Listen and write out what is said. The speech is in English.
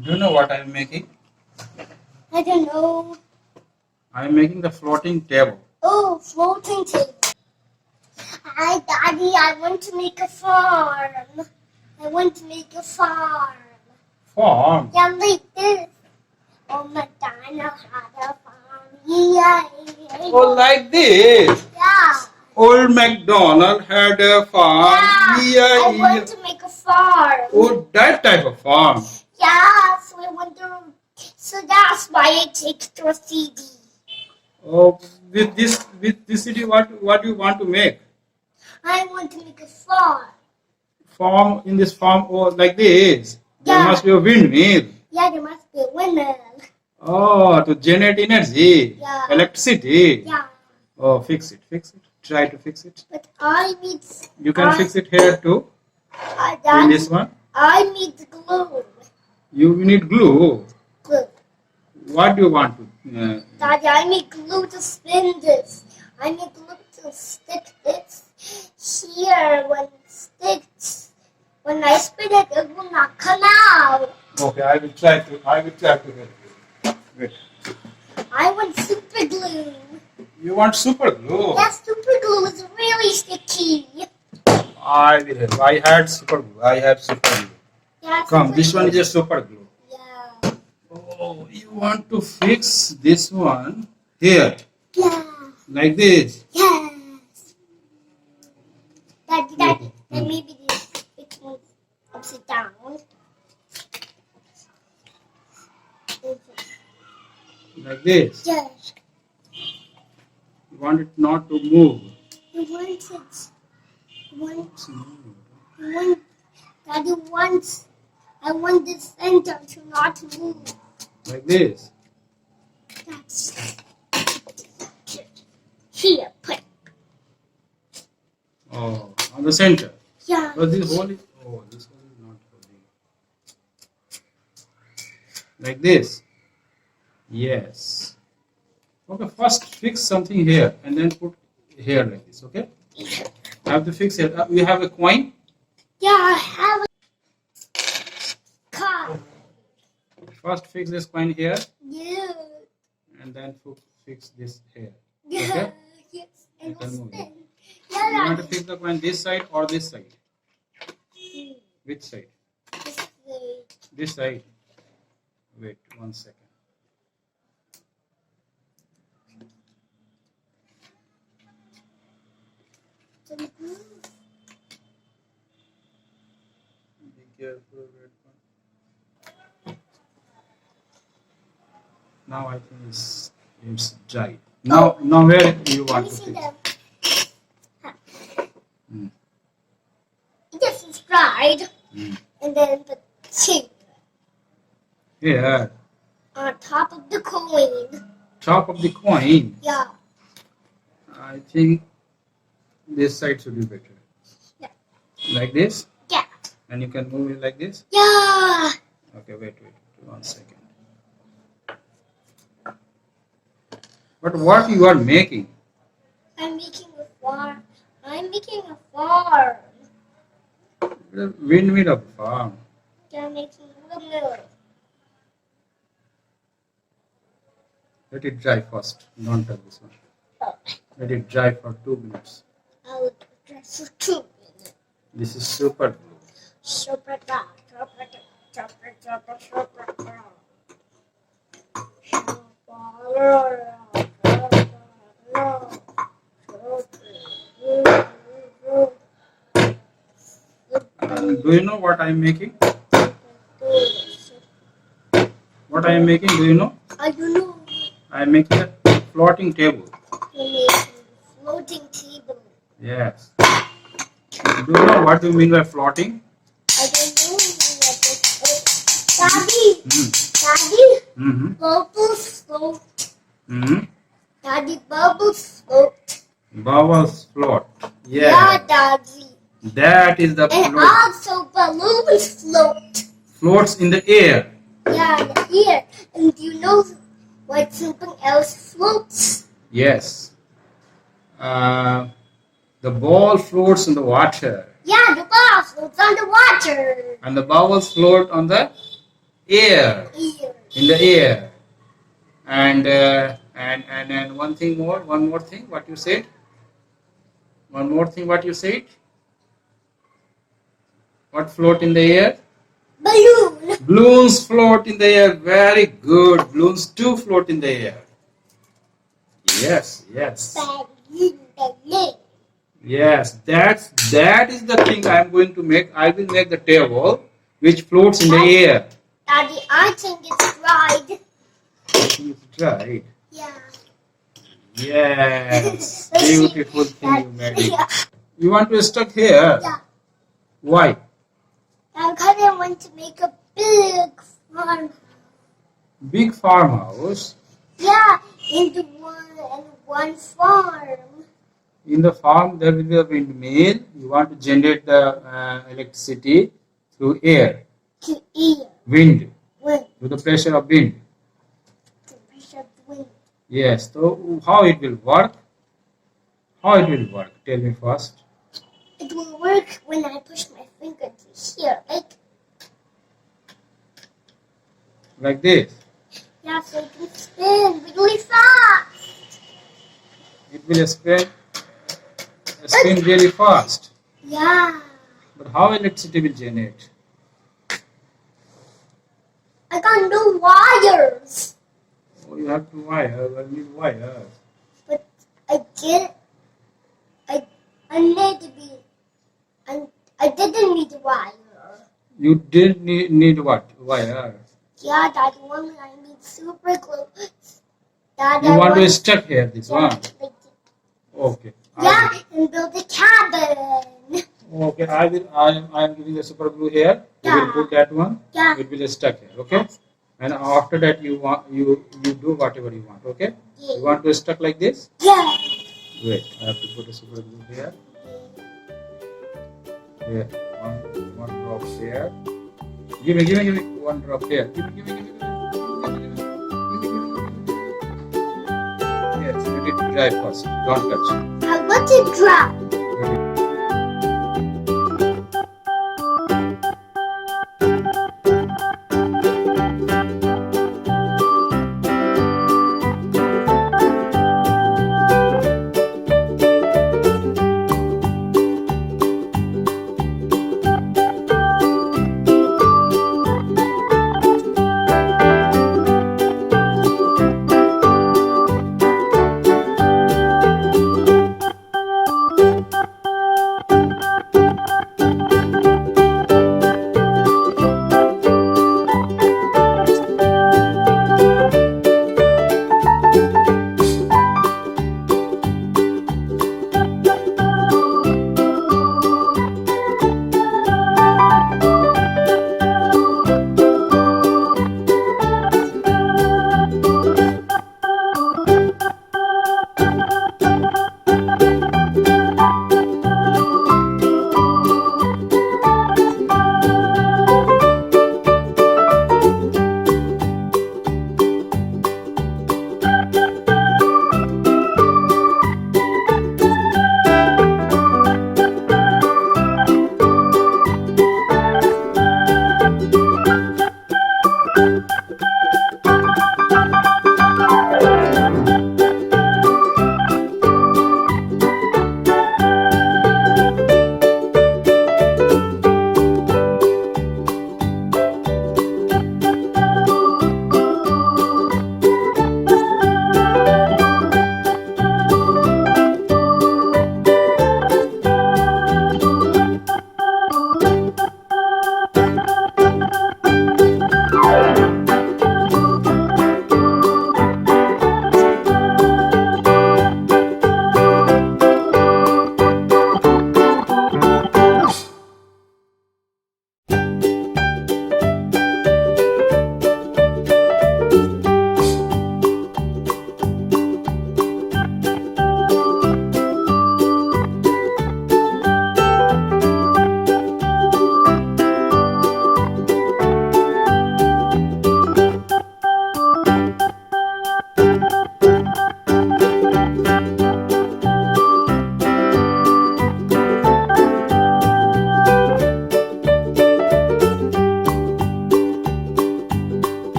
Do you know what I am making? I don't know. I am making the floating table. Oh, floating table. Hi, Daddy, I want to make a farm. I want to make a farm. Farm? Yeah, like this. Oh, MacDonald had a farm. Yeah. Oh, like this? Yeah. Old MacDonald had a farm. Yeah, I want to make a farm. Oh, that type of farm. Yeah, so I want to. So that's why I take it to a CD. Oh, with this city, what you want to make? I want to make a farm. Farm in this farm, oh, like this. There must be a windmill. Yeah, there must be a windmill. Oh, to generate energy. Yeah. Electricity. Yeah. Oh, fix it. Try to fix it. But I need. You can fix it here too. In this one. I need glue. You need glue. Glue. What do you want to? Daddy, I need glue to spin this. I need glue to stick this here. When I spin it, it will not come out. Okay, I will try to help you. Wait. I want super glue. You want super glue? Yes, super glue is really sticky. I will help. I had super glue. I have super glue. Yeah, Come, this one is a super glue. Yeah. Oh, you want to fix this one here? Yeah. Like this? Yes. Daddy, then maybe this one upside down. Like this? Yes. You want it not to move? You want it. Daddy wants. I want this center to not move. Like this? That's here. Put. Oh, on the center. Yeah. But this hole is. Oh, this hole is not holding. Like this? Yes. Okay, first fix something here and then put here like this, okay? I have to fix it. You have a coin? Yeah, I have a card. First fix this coin here. Yeah. And then fix this here. Yeah. Okay? Yes. You And can we'll move spin. it. You Yeah. want to fix the coin this side or this side? Which side? This side. Wait 1 second. Be careful. Now I think it's dry. Now where you want to fix? This is dried. And then put shape Here. on top of the coin. Top of the coin. Yeah. I think this side should be better. Yeah. Like this? Yeah. And you can move it like this? Yeah. Okay, wait 1 second. But what you are making? I'm making a farm. The windmill of farm. I'm making a mill. Let it dry first. Don't touch this one. Oh. Let it dry for 2 minutes. I will dress for 2 minutes. This is super glue. Super glue. Do you know what I am making? What I am making, do you know? I don't know. I am making a floating table. You're making a floating table. Yes. Do you know what you mean by floating? I don't know what this is. Daddy! Mm-hmm. Bubbles float. Mm-hmm. Daddy, bubbles float. Bubbles float. Yeah, Yeah. Daddy. That is the And float. also balloons float. Floats in the air. Yeah, here. And do you know what something else floats? Yes. The ball floats in the water. Yeah, the ball floats on the water. And the bubbles float on the Air. Ear. In the air. And one thing more. One more thing. What you said? One more thing. What you said? What float in the air? Balloon. Balloons float in the air. Very good. Balloons too float in the air. Yes. Yes. Balloon. Yes. That is the thing I am going to make. I will make the table which floats in the air. Daddy, I think it's dried. I think it's dried. Yeah. Yes. Let's see. Beautiful thing you made it. Yeah. You want to stuck here? Yeah. Why? Because I want to make a big farm. Big farmhouse. Yeah, into one farm. In the farm there will be a windmill. You want to generate the electricity through air. To eat. Wind. Wind. With the pressure of wind. To push up wind. Yes. So how it will work? How it will work? Tell me first. It will work when I push my finger to here. Like this. Yeah, so it can spin really fast. It will spin really fast. Yeah. But how electricity will generate? I got no wires. Oh, you have to wire. I need wire. But I did. I need to be. I didn't need wire. You didn't need what? Wire. Yeah, Daddy, one I need super glue. Dad, You I want to stuck here this yeah, one? like, Okay. yeah, and build a cabin. Okay, I am giving the super glue here. You will Yeah. put that one. Yeah. It will stuck here. Okay. And after that you do whatever you want. Okay. You want to stuck like this? Yeah. Wait, I have to put a super glue here. Here, one drop here. Give me one drop here. Give me. Yes, let it dry first. Don't touch. I want to dry.